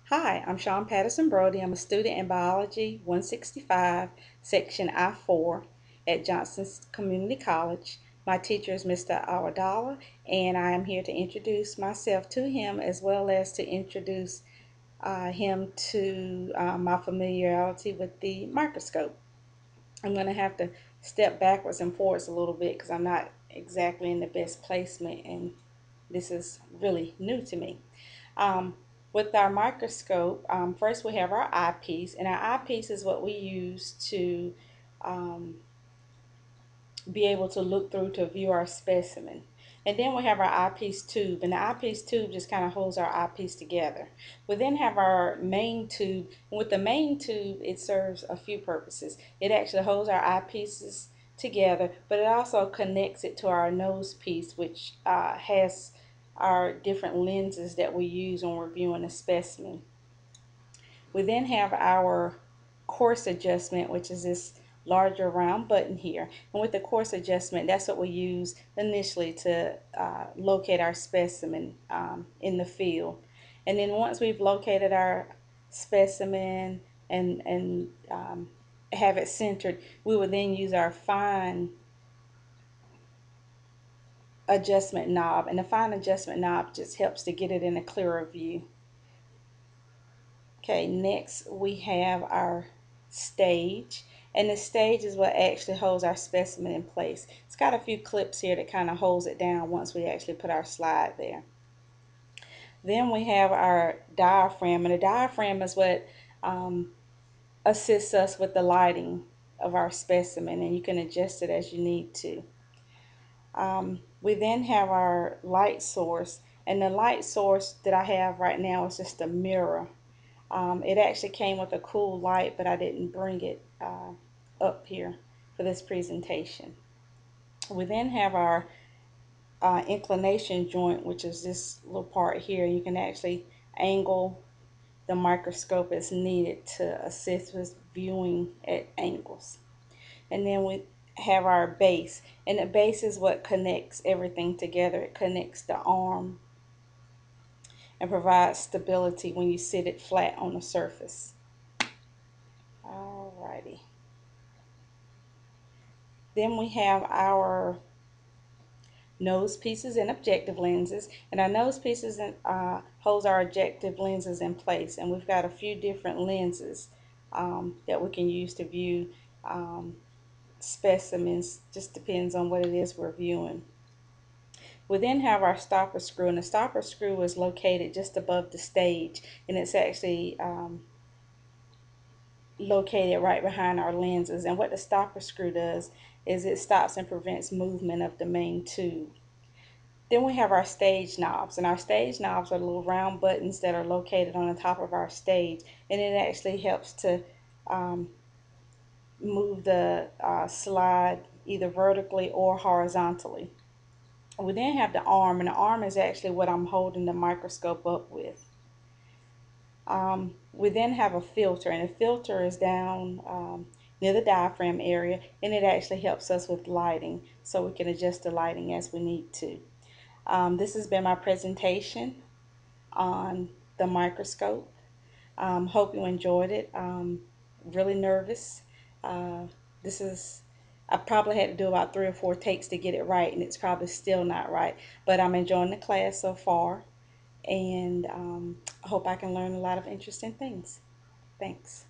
Hi, I'm Sean Patterson-Brodie. I'm a student in Biology 165, Section I-4 at Johnson Community College. My teacher is Mr. Awadala, and I am here to introduce myself to him as well as to introduce him to my familiarity with the microscope. I'm going to have to step backwards and forwards a little bit because I'm not exactly in the best placement, and this is really new to me. With our microscope, first we have our eyepiece, and our eyepiece is what we use to be able to look through to view our specimen. And then we have our eyepiece tube, and the eyepiece tube just kind of holds our eyepiece together. We then have our main tube, and with the main tube it serves a few purposes. It actually holds our eyepieces together, but it also connects it to our nose piece, which has our different lenses that we use when we're viewing a specimen. We then have our course adjustment, which is this larger round button here. And with the course adjustment, that's what we use initially to locate our specimen in the field. And then once we've located our specimen and have it centered, we would then use our fine adjustment knob, and the fine adjustment knob just helps to get it in a clearer view. Okay, next we have our stage, and the stage is what actually holds our specimen in place. It's got a few clips here that kind of holds it down once we actually put our slide there. Then we have our diaphragm, and the diaphragm is what assists us with the lighting of our specimen, and you can adjust it as you need to. We then have our light source, and the light source that I have right now is just a mirror. It actually came with a cool light, but I didn't bring it up here for this presentation. We then have our inclination joint, which is this little part here. You can actually angle the microscope as needed to assist with viewing at angles. And then we have our base, and the base is what connects everything together. It connects the arm and provides stability when you sit it flat on the surface. Alrighty. Then we have our nose pieces and objective lenses, and our nose pieces holds our objective lenses in place, and we've got a few different lenses that we can use to view specimens. Just depends on what it is we're viewing. We then have our stopper screw, and the stopper screw is located just above the stage, and it's actually located right behind our lenses. And what the stopper screw does is it stops and prevents movement of the main tube. Then we have our stage knobs, and our stage knobs are little round buttons that are located on the top of our stage, and it actually helps to move the slide either vertically or horizontally. We then have the arm, and the arm is actually what I'm holding the microscope up with. We then have a filter, and the filter is down near the diaphragm area, and it actually helps us with lighting, so we can adjust the lighting as we need to. This has been my presentation on the microscope. Hope you enjoyed it. Really nervous. I probably had to do about 3 or 4 takes to get it right, and it's probably still not right, but I'm enjoying the class so far, and I hope I can learn a lot of interesting things. Thanks.